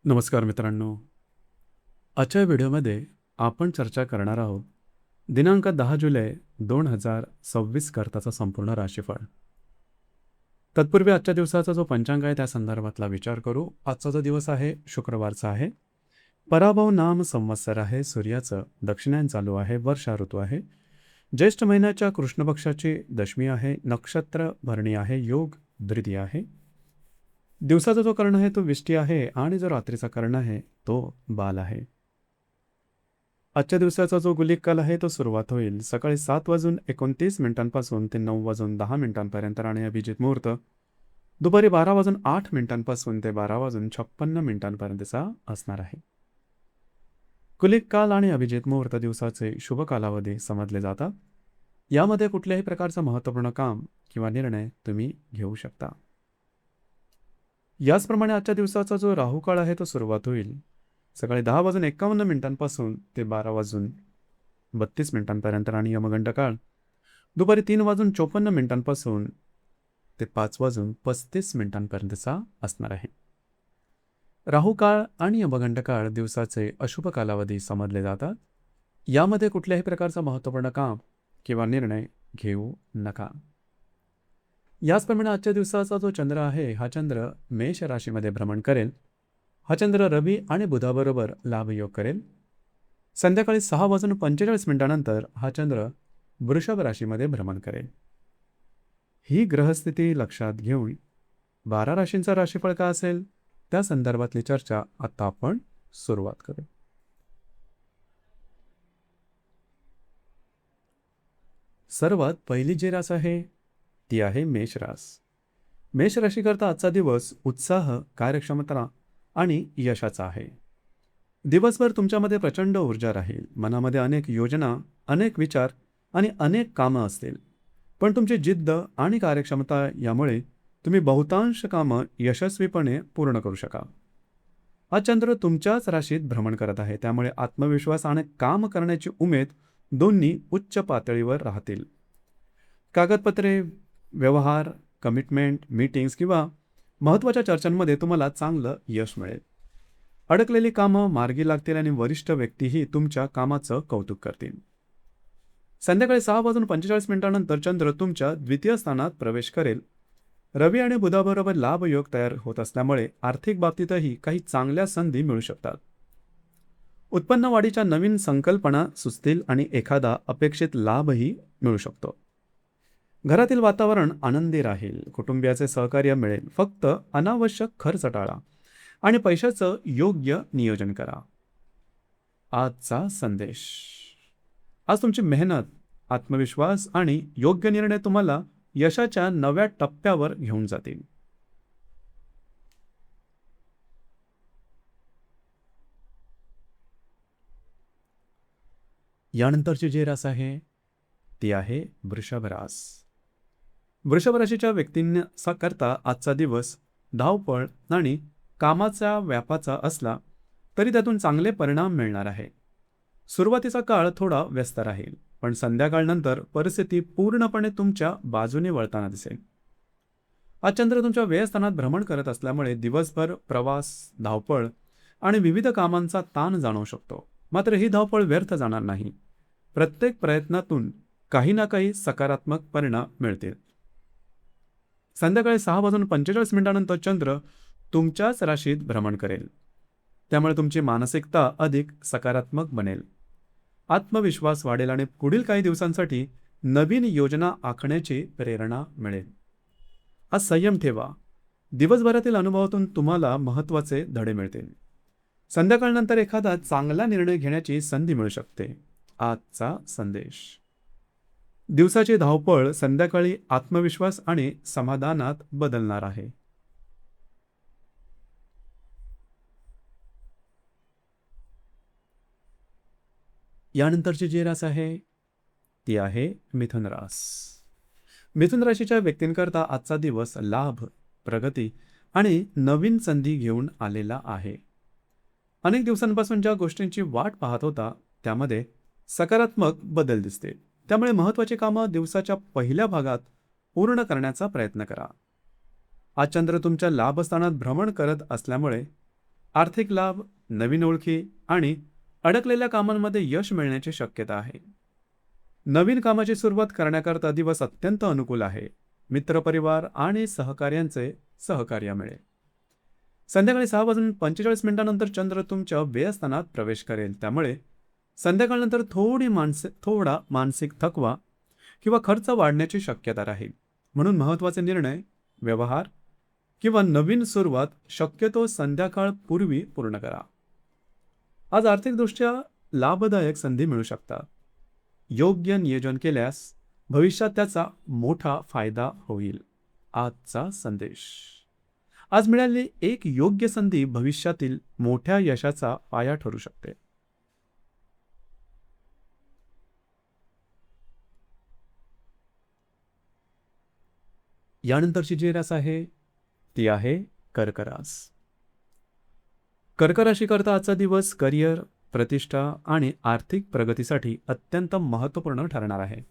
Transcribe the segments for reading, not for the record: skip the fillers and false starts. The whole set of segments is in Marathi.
नमस्कार मित्रांनो. आजच्या व्हिडिओमध्ये आपण चर्चा करणार आहोत दिनांक 10 जुलै 2026 करताचा संपूर्ण राशीफळ. तत्पूर्वी आजच्या दिवसाचा जो पंचांग आहे त्या संदर्भातला विचार करू. आजचा जो दिवस आहे शुक्रवारचा आहे. पराभव नाम संवत्सर आहे. सूर्याचं दक्षिणायन चालू आहे. वर्षा ऋतू आहे. ज्येष्ठ महिन्याच्या कृष्ण पक्षाची दशमी आहे. नक्षत्र भरणी आहे. योग द्वितीय आहे. दिवसाचा जो कर्ण आहे तो विष्टी आहे आणि जो रात्रीचा कर्ण आहे तो बाल आहे. आजच्या दिवसाचा जो गुलिक काल आहे तो सुरुवात होईल सकाळी 7:29 ते 9:10 आणि अभिजित मुहूर्त दुपारी 12:08 ते 12:56 असणार आहे. गुलिक काल आणि अभिजित मुहूर्त दिवसाचे शुभ कालावधी समजले जातात. यामध्ये कुठल्याही प्रकारचं महत्त्वपूर्ण काम किंवा निर्णय तुम्ही घेऊ शकता. याचप्रमाणे आजच्या दिवसाचा जो राहू काळ आहे तो सुरुवात होईल सकाळी 10:51 ते 12:32 आणि यमगंड काळ दुपारी 3:54 ते 5:35 असणार आहे. राहू काळ आणि यमगंड काळ दिवसाचे अशुभ कालावधी समजले जातात. यामध्ये कुठल्याही प्रकारचं महत्त्वपूर्ण काम किंवा निर्णय घेऊ नका. याचप्रमाणे आजच्या दिवसाचा जो चंद्र आहे हा चंद्र मेष राशीमध्ये भ्रमण करेल. हा चंद्र रवी आणि बुधाबरोबर लाभयोग करेल. संध्याकाळी 6:45 हा चंद्र वृषभ राशीमध्ये भ्रमण करेल. ही ग्रहस्थिती लक्षात घेऊन 12 राशींचा राशीफळ का असेल त्या संदर्भातली चर्चा आता आपण सुरुवात करू. सर्वात पहिली जी रास आहे ती आहे मेष रास. मेष राशीकरता आजचा दिवस उत्साह, कार्यक्षमता आणि यशाचा आहे. दिवसभर तुमच्यामध्ये प्रचंड ऊर्जा राहील. मनामध्ये अनेक योजना, अनेक विचार आणि अनेक कामं असतील. पण तुमची जिद्द आणि कार्यक्षमता यामुळे तुम्ही बहुतांश कामं यशस्वीपणे पूर्ण करू शकाल. हा चंद्र तुमच्याच राशीत भ्रमण करत आहे. त्यामुळे आत्मविश्वास आणि काम करण्याची उमेद दोन्ही उच्च पातळीवर राहतील. कागदपत्रे, व्यवहार, कमिटमेंट, मीटिंग्स किंवा महत्त्वाच्या चर्चांमध्ये तुम्हाला चांगलं यश मिळेल. अडकलेली कामं मार्गी लागतील आणि वरिष्ठ व्यक्तीही तुमच्या कामाचं कौतुक करतील. संध्याकाळी 6:45 चंद्र तुमच्या द्वितीय स्थानात प्रवेश करेल. रवी आणि बुधाबरोबर लाभयोग तयार होत असल्यामुळे आर्थिक बाबतीतही काही चांगल्या संधी मिळू शकतात. उत्पन्न वाढीच्या नवीन संकल्पना सुचतील आणि एखादा अपेक्षित लाभही मिळू शकतो. घरातील वातावरण आनंदी राहील. कुटुंबियाचे सहकार्य मिळेल. फक्त अनावश्यक खर्च टाळा आणि पैशाचं योग्य नियोजन करा. आजचा संदेश. आज तुमची मेहनत, आत्मविश्वास आणि योग्य निर्णय तुम्हाला यशाच्या नव्या टप्प्यावर घेऊन जातील. यानंतरची जी रास आहे ती आहे वृषभ रास. वृषभ राशीच्या व्यक्तींना करता आजचा दिवस धावपळ आणि कामाचा व्यापाचा असला तरी त्यातून चांगले परिणाम मिळणार आहे. सुरुवातीचा काळ थोडा व्यस्त राहील, पण संध्याकाळनंतर परिस्थिती पूर्णपणे तुमच्या बाजूने वळताना दिसेल. आज चंद्र तुमच्या व्ययस्थानात भ्रमण करत असल्यामुळे दिवसभर प्रवास, धावपळ आणि विविध कामांचा ताण जाणवू शकतो. मात्र ही धावपळ व्यर्थ जाणार नाही. प्रत्येक प्रयत्नातून काही ना काही सकारात्मक परिणाम मिळतील. संध्याकाळी 6:45 चंद्र तुमच्याच राशीत भ्रमण करेल. त्यामुळे तुमची मानसिकता अधिक सकारात्मक बनेल. आत्मविश्वास वाढेल आणि पुढील काही दिवसांसाठी नवीन योजना आखण्याची प्रेरणा मिळेल. आज संयम ठेवा. दिवसभरातील अनुभवातून तुम्हाला महत्त्वाचे धडे मिळतील. संध्याकाळनंतर एखादा चांगला निर्णय घेण्याची संधी मिळू शकते. आजचा संदेश. दिवसाची धावपळ संध्याकाळी आत्मविश्वास आणि समाधानात बदलणार आहे. यानंतरची जी रास आहे ती आहे मिथुन रास. मिथुन राशीच्या व्यक्तींकरता आजचा दिवस लाभ, प्रगती आणि नवीन संधी घेऊन आलेला आहे. अनेक दिवसांपासून ज्या गोष्टींची वाट पाहत होता त्यामध्ये सकारात्मक बदल दिसते. त्यामुळे महत्त्वाची कामं दिवसाच्या पहिल्या भागात पूर्ण करण्याचा प्रयत्न करा. आज चंद्र तुमच्या लाभस्थानात भ्रमण करत असल्यामुळे आर्थिक लाभ, नवीन ओळखी आणि अडकलेल्या कामांमध्ये यश मिळण्याची शक्यता आहे. नवीन कामाची सुरुवात करण्याकरता दिवस अत्यंत अनुकूल आहे. मित्रपरिवार आणि सहकार्यांचे सहकार्य मिळेल. संध्याकाळी 6:45 चंद्र तुमच्या व्ययस्थानात प्रवेश करेल. त्यामुळे संध्याकाळनंतर थोडा मानसिक थकवा किंवा खर्च वाढण्याची शक्यता राहील. म्हणून महत्त्वाचे निर्णय, व्यवहार किंवा नवीन सुरुवात शक्यतो संध्याकाळपूर्वी पूर्ण करा. आज आर्थिकदृष्ट्या लाभदायक संधी मिळू शकतात. योग्य नियोजन केल्यास भविष्यात त्याचा मोठा फायदा होईल. आजचा संदेश. आज मिळालेली एक योग्य संधी भविष्यातील मोठ्या यशाचा पाया ठरू शकते. यानंतरची जी रास आहे ती आहे कर्क रास. कर्क राशीकरता आजचा दिवस करिअर, प्रतिष्ठा आणि आर्थिक प्रगतीसाठी अत्यंत महत्त्वपूर्ण ठरणार आहे.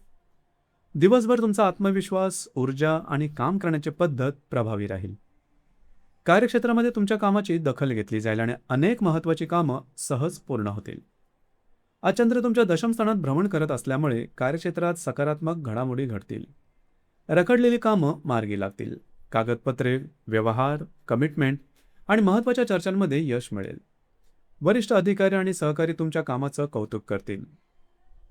दिवसभर तुमचा आत्मविश्वास, ऊर्जा आणि काम करण्याची पद्धत प्रभावी राहील. कार्यक्षेत्रामध्ये तुमच्या कामाची दखल घेतली जाईल आणि अनेक महत्त्वाची कामं सहज पूर्ण होतील. आज चंद्र तुमच्या दशम स्थानात भ्रमण करत असल्यामुळे कार्यक्षेत्रात सकारात्मक घडामोडी घडतील. रखडलेली कामं मार्गी लागतील. कागदपत्रे, व्यवहार, कमिटमेंट आणि महत्त्वाच्या चर्चांमध्ये यश मिळेल. वरिष्ठ अधिकारी आणि सहकारी तुमच्या कामाचं कौतुक करतील.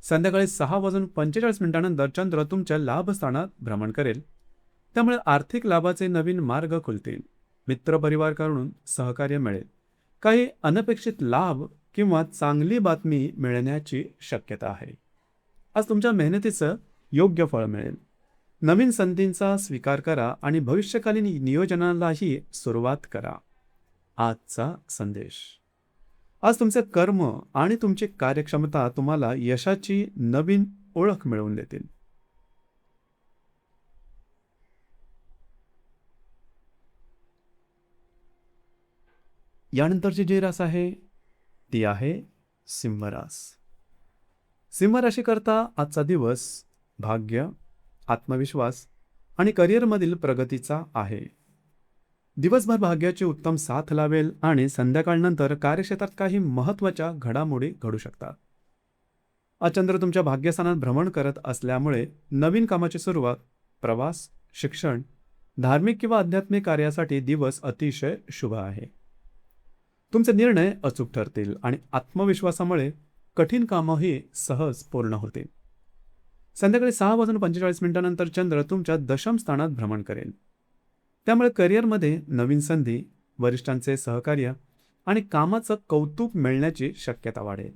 संध्याकाळी 6:45 चंद्र तुमच्या लाभस्थानात भ्रमण करेल. त्यामुळे आर्थिक लाभाचे नवीन मार्ग खुलतील. मित्रपरिवाराकडून सहकार्य मिळेल. काही अनपेक्षित लाभ किंवा चांगली बातमी मिळण्याची शक्यता आहे. आज तुमच्या मेहनतीचं योग्य फळ मिळेल. नवीन संधींचा स्वीकार करा आणि भविष्यकालीन नियोजनालाही सुरुवात करा. आजचा संदेश. आज तुमचे कर्म आणि तुमची कार्यक्षमता तुम्हाला यशाची नवीन ओळख मिळवून देतील. यानंतरची जी रास आहे ती आहे सिंह रास. सिंह राशीकरता आजचा दिवस भाग्य, आत्मविश्वास आणि करिअरमधील प्रगतीचा आहे. दिवसभर भाग्याची उत्तम साथ लावेल आणि संध्याकाळनंतर कार्यक्षेत्रात काही महत्त्वाच्या घडामोडी घडू शकतात. आज चंद्र तुमच्या भाग्यस्थानात भ्रमण करत असल्यामुळे नवीन कामाची सुरुवात, प्रवास, शिक्षण, धार्मिक किंवा आध्यात्मिक कार्यासाठी दिवस अतिशय शुभ आहे. तुमचे निर्णय अचूक ठरतील आणि आत्मविश्वासामुळे कठीण कामंही सहज पूर्ण होतील. संध्याकाळी 6:45 चंद्र तुमच्या दशम स्थानात भ्रमण करेल. त्यामुळे करिअरमध्ये नवीन संधी, वरिष्ठांचे सहकार्य आणि कामाचं कौतुक मिळण्याची शक्यता वाढेल.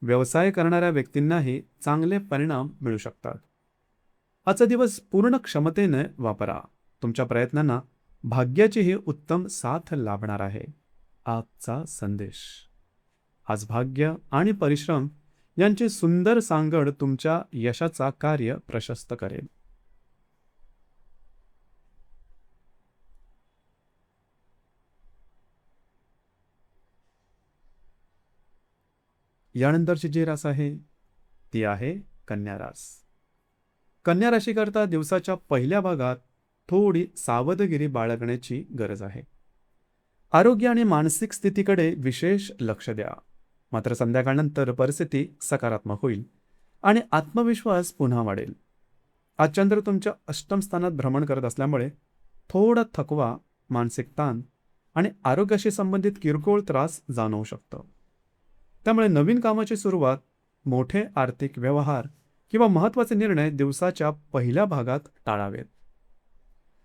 व्यवसाय करणाऱ्या व्यक्तींनाही चांगले परिणाम मिळू शकतात. आजचा दिवस पूर्ण क्षमतेने वापरा. तुमच्या प्रयत्नांना भाग्याचीही उत्तम साथ लाभणार आहे. आजचा संदेश. आज भाग्य आणि परिश्रम यांची सुंदर सांगड तुमच्या यशाचा कार्य प्रशस्त करेल. यानंतरची जी रास आहे ती आहे कन्या रास. कन्या राशीकरता दिवसाच्या पहिल्या भागात थोडी सावधगिरी बाळगण्याची गरज आहे. आरोग्य आणि मानसिक स्थितीकडे विशेष लक्ष द्या. मात्र संध्याकाळनंतर परिस्थिती सकारात्मक होईल आणि आत्मविश्वास पुन्हा वाढेल. आज चंद्र तुमच्या अष्टम स्थानात भ्रमण करत असल्यामुळे थोडा थकवा, मानसिक ताण आणि आरोग्याशी संबंधित किरकोळ त्रास जाणवू शकतो. त्यामुळे नवीन कामाची सुरुवात, मोठे आर्थिक व्यवहार किंवा महत्त्वाचे निर्णय दिवसाच्या पहिल्या भागात टाळावेत.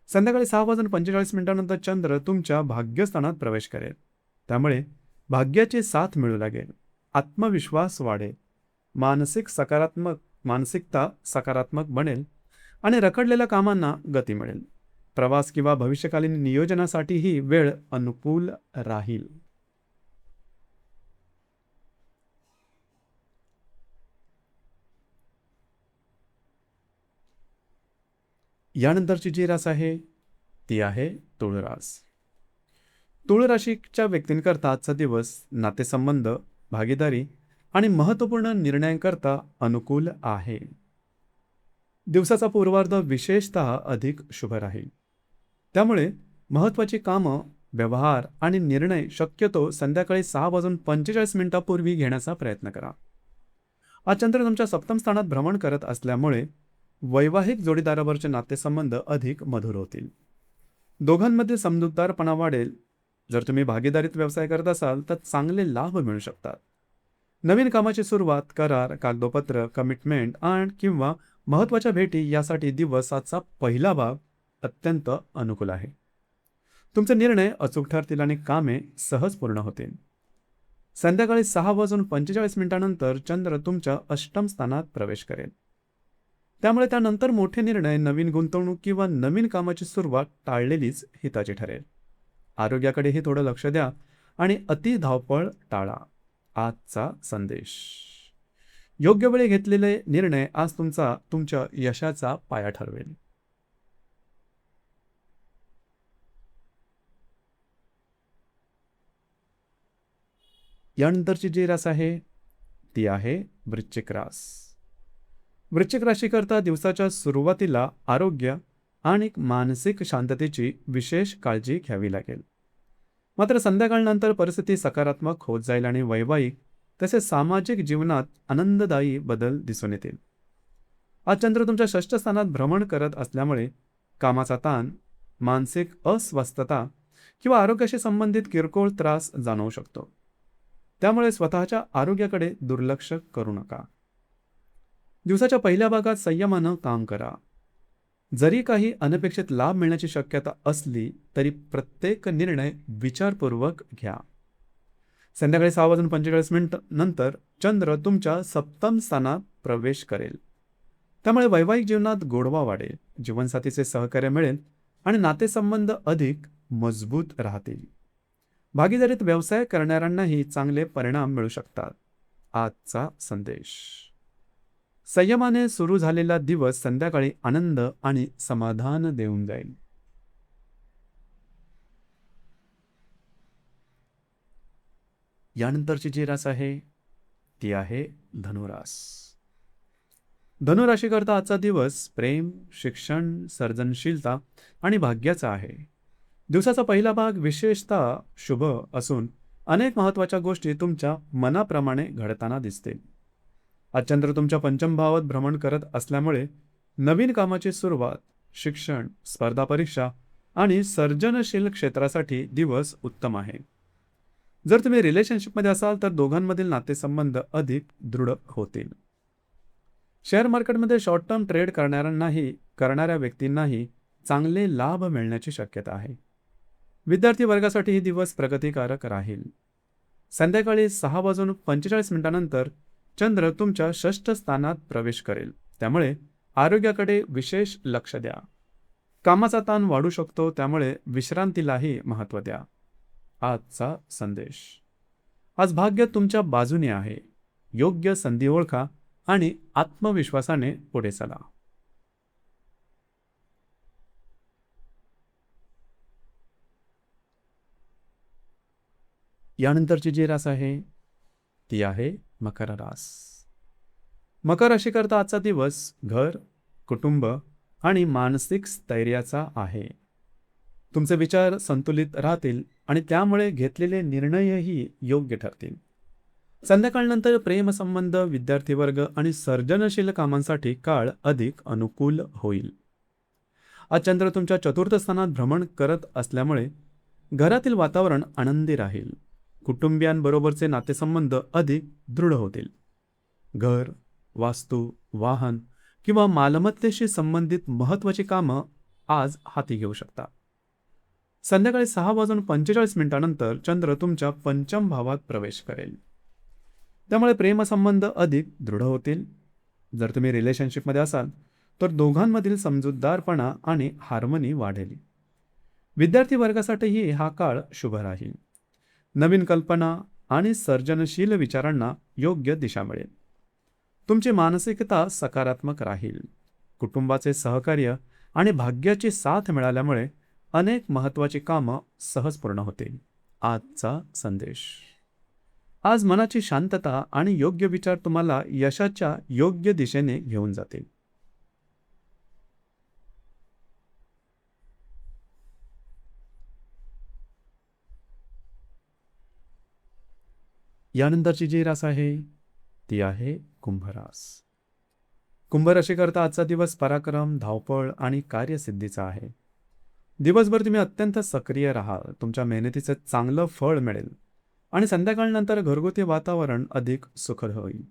संध्याकाळी 6:45 चंद्र तुमच्या भाग्यस्थानात प्रवेश करेल. त्यामुळे भाग्याची साथ मिळू लागेल. आत्मविश्वास वाढेल. मानसिकता सकारात्मक बनेल आणि रखडलेल्या कामांना गती मिळेल. प्रवास किंवा भविष्यकालीन नियोजनासाठीही वेळ अनुकूल राहील. यानंतरची जी रास आहे ती आहे तुळ रास. तुळ राशीच्या व्यक्तींकरता आजचा दिवस नातेसंबंध, भागीदारी आणि महत्त्वपूर्ण निर्णयांकरता अनुकूल आहे. दिवसाचा पूर्वार्ध विशेषतः अधिक शुभ राहील. त्यामुळे महत्त्वाची कामं व्यवहार आणि निर्णय शक्यतो संध्याकाळी 6:45 घेण्याचा प्रयत्न करा. आज चंद्र तुमच्या सप्तम स्थानात भ्रमण करत असल्यामुळे वैवाहिक जोडीदारावरचे नातेसंबंध अधिक मधुर होतील. दोघांमध्ये समजूतदारपणा वाढेल. जर तुम्ही भागीदारीत व्यवसाय करत असाल तर चांगले लाभ मिळू शकतात. नवीन कामाची सुरुवात, करार, कागदोपत्र, कमिटमेंट आणि किंवा महत्त्वाच्या भेटी यासाठी दिवसाचा पहिला भाग अत्यंत अनुकूल आहे. तुमचे निर्णय अचूक ठरतील आणि कामे सहज पूर्ण होतील. संध्याकाळी 6:45 चंद्र तुमच्या अष्टम स्थानात प्रवेश करेल. त्यामुळे त्यानंतर मोठे निर्णय, नवीन गुंतवणूक किंवा नवीन कामाची सुरुवात टाळलेलीच हिताची ठरेल. आरोग्याकडेही थोडं लक्ष द्या आणि अति धावपळ टाळा. आजचा संदेश: योग्य वेळी घेतलेले निर्णय आज तुमच्या यशाचा पाया ठरवेल. यानंतरची जी रास आहे ती आहे वृश्चिक रास. वृश्चिक राशीकरता दिवसाच्या सुरुवातीला आरोग्य आणि मानसिक शांततेची विशेष काळजी घ्यावी लागेल. मात्र संध्याकाळनंतर परिस्थिती सकारात्मक होत जाईल आणि वैवाहिक तसेच सामाजिक जीवनात आनंददायी बदल दिसून येतील. आज चंद्र तुमच्या षष्ठ स्थानात भ्रमण करत असल्यामुळे कामाचा ताण, मानसिक अस्वस्थता किंवा आरोग्याशी संबंधित किरकोळ त्रास जाणवू शकतो. त्यामुळे स्वतःच्या आरोग्याकडे दुर्लक्ष करू नका. दिवसाच्या पहिल्या भागात संयमानं काम करा. जरी काही अनपेक्षित लाभ मिळण्याची शक्यता असली तरी प्रत्येक निर्णय विचारपूर्वक घ्या. संध्याकाळी 6:45 नंतर चंद्र तुमच्या सप्तम स्थानात प्रवेश करेल. त्यामुळे वैवाहिक जीवनात गोडवा वाढेल, जीवनसाथीचे सहकार्य मिळेल आणि नातेसंबंध अधिक मजबूत राहतील. भागीदारीत व्यवसाय करणाऱ्यांनाही चांगले परिणाम मिळू शकतात. आजचा संदेश: संयमाने सुरू झालेला दिवस संध्याकाळी आनंद आणि समाधान देऊन जाईल. यानंतरची जी रास आहे ती आहे धनुरास. धनुराशीकरता आजचा दिवस प्रेम, शिक्षण, सर्जनशीलता आणि भाग्याचा आहे. दिवसाचा पहिला भाग विशेषतः शुभ असून अनेक महत्त्वाच्या गोष्टी तुमच्या मनाप्रमाणे घडताना दिसतील. आज चंद्र तुमच्या पंचम भावात भ्रमण करत असल्यामुळे नवीन कामाची सुरुवात, शिक्षण, स्पर्धा परीक्षा आणि सर्जनशील क्षेत्रासाठी दिवस उत्तम आहे. जर तुम्ही रिलेशनशिपमध्ये असाल तर दोघांमधील नातेसंबंध अधिक दृढ होतील. शेअर मार्केटमध्ये शॉर्ट टर्म ट्रेड करणाऱ्या व्यक्तींनाही चांगले लाभ मिळण्याची शक्यता आहे. विद्यार्थी वर्गासाठी ही दिवस प्रगतिकारक राहील. संध्याकाळी 6:45 नंतर चंद्र तुमच्या षष्ठ स्थानात प्रवेश करेल. त्यामुळे आरोग्याकडे विशेष लक्ष द्या. कामाचा ताण वाढू शकतो, त्यामुळे विश्रांतीलाही महत्त्व द्या. आजचा संदेश: आज भाग्य तुमच्या बाजूने आहे. योग्य संधी ओळखा आणि आत्मविश्वासाने पुढे चला. यानंतरची जी रास आहे ती आहे मकर रास. मकर राशीकरता आजचा दिवस घर, कुटुंब आणि मानसिक स्थैर्याचा आहे. तुमचे विचार संतुलित राहतील आणि त्यामुळे घेतलेले निर्णयही योग्य ठरतील. संध्याकाळनंतर प्रेमसंबंध, विद्यार्थी वर्ग आणि सर्जनशील कामांसाठी काळ अधिक अनुकूल होईल. आज चंद्र तुमच्या चतुर्थ स्थानात भ्रमण करत असल्यामुळे घरातील वातावरण आनंदी राहील. कुटुंबियांबरोबरचे नातेसंबंध अधिक दृढ होतील. घर, वास्तू, वाहन किंवा मालमत्तेशी संबंधित महत्त्वाची कामं आज हाती घेऊ शकता. संध्याकाळी 6:45 नंतर चंद्र तुमच्या पंचम भावात प्रवेश करेल. त्यामुळे प्रेमसंबंध अधिक दृढ होतील. जर तुम्ही रिलेशनशिपमध्ये असाल तर दोघांमधील समजूतदारपणा आणि हार्मनी वाढेल. विद्यार्थी वर्गासाठीही हा काळ शुभ राहील. नवीन कल्पना आणि सर्जनशील विचारांना योग्य दिशा मिळेल. तुमची मानसिकता सकारात्मक राहील. कुटुंबाचे सहकार्य आणि भाग्याची साथ मिळाल्यामुळे अनेक महत्त्वाची कामं सहज पूर्ण होतील. आजचा संदेश: आज मनाची शांतता आणि योग्य विचार तुम्हाला यशाच्या योग्य दिशेने घेऊन जातील. यानंतरची जी रास आहे ती आहे कुंभ रास. कुंभ राशीकरता आजचा दिवस पराक्रम, धावपळ आणि कार्यसिद्धीचा आहे. दिवसभर तुम्ही अत्यंत सक्रिय राहाल, तुमच्या मेहनतीचं चांगलं फळ मिळेल आणि संध्याकाळनंतर घरगुती वातावरण अधिक सुखद होईल.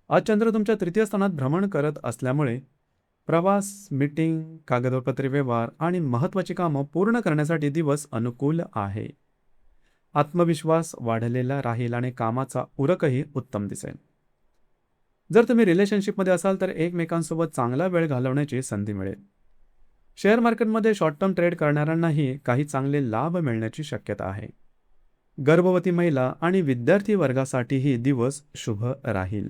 आज चंद्र तुमच्या तृतीय स्थानात भ्रमण करत असल्यामुळे प्रवास, मीटिंग, कागदपत्रे व्यवहार आणि महत्त्वाची कामं पूर्ण करण्यासाठी दिवस अनुकूल आहे. आत्मविश्वास वाढलेला राहील आणि कामाचा उरकही उत्तम दिसेल. जर तुम्ही रिलेशनशिपमध्ये असाल तर एकमेकांसोबत चांगला वेळ घालवण्याची संधी मिळेल. शेअर मार्केटमध्ये शॉर्ट टर्म ट्रेड करणाऱ्यांनाही काही चांगले लाभ मिळण्याची शक्यता आहे. गर्भवती महिला आणि विद्यार्थी वर्गासाठीही दिवस शुभ राहील.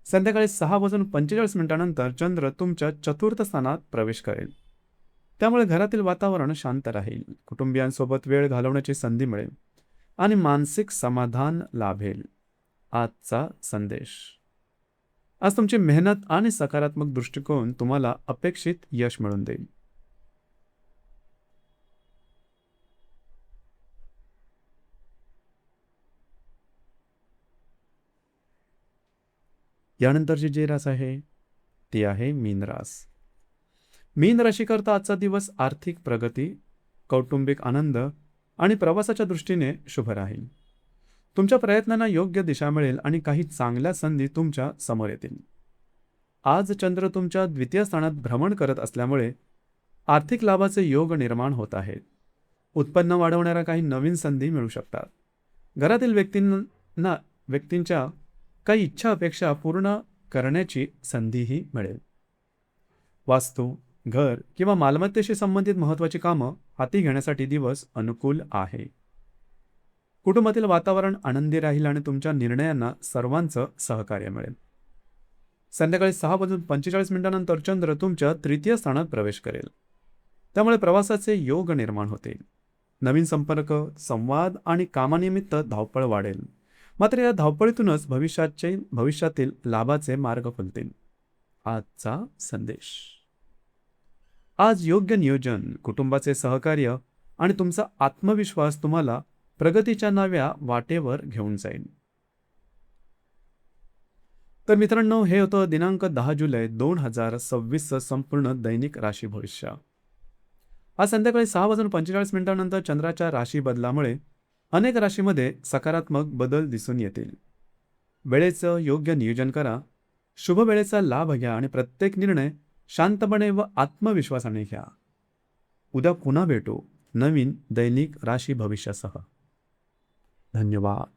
संध्याकाळी 6:45 चंद्र तुमच्या चतुर्थ स्थानात प्रवेश करेल. त्यामुळे घरातील वातावरण शांत राहील, कुटुंबियांसोबत वेळ घालवण्याची संधी मिळेल आणि मानसिक समाधान लाभेल. आजचा संदेश. आज तुमची मेहनत आणि सकारात्मक दृष्टिकोन तुम्हाला अपेक्षित यश मिळवून देईल. यानंतरची जी रास आहे ती आहे मीन रास. मीन राशीकरता आजचा दिवस आर्थिक प्रगती, कौटुंबिक आनंद आणि प्रवासाच्या दृष्टीने शुभ राहील. तुमच्या प्रयत्नांना योग्य दिशा मिळेल आणि काही चांगल्या संधी तुमच्या समोर येतील. आज चंद्र तुमच्या द्वितीय स्थानात भ्रमण करत असल्यामुळे आर्थिक लाभाचे योग निर्माण होत आहेत. उत्पन्न वाढवणाऱ्या काही नवीन संधी मिळू शकतात. घरातील व्यक्तींच्या काही इच्छा अपेक्षा पूर्ण करण्याची संधीही मिळेल. वास्तू, घर किंवा मालमत्तेशी संबंधित महत्त्वाची कामं हाती घेण्यासाठी दिवस अनुकूल आहे. कुटुंबातील वातावरण आनंदी राहील आणि तुमच्या निर्णयांना सर्वांचं सहकार्य मिळेल. संध्याकाळी 6:45 चंद्र तुमच्या तृतीय स्थानात प्रवेश करेल. त्यामुळे प्रवासाचे योग निर्माण होतील. नवीन संपर्क, संवाद आणि कामानिमित्त धावपळ वाढेल. मात्र या धावपळीतूनच भविष्यातील लाभाचे मार्ग खुलतील. आजचा संदेश. आज योग्य नियोजन, कुटुंबाचे सहकार्य आणि तुमचा आत्मविश्वास तुम्हाला प्रगतीच्या नव्या वाटेवर घेऊन जाईल. तर मित्रांनो, हे होतं दिनांक 10 जुलै 2026 संपूर्ण दैनिक राशी भविष्य. आज संध्याकाळी 6:45 चंद्राच्या राशी बदलामुळे अनेक राशीमध्ये सकारात्मक बदल दिसून येतील. वेळेचं योग्य नियोजन करा, शुभ वेळेचा लाभ घ्या आणि प्रत्येक निर्णय शांतपणे व आत्मविश्वासाने घ्या. उद्या पुन्हा भेटू नवीन दैनिक राशी भविष्यासह. धन्यवाद.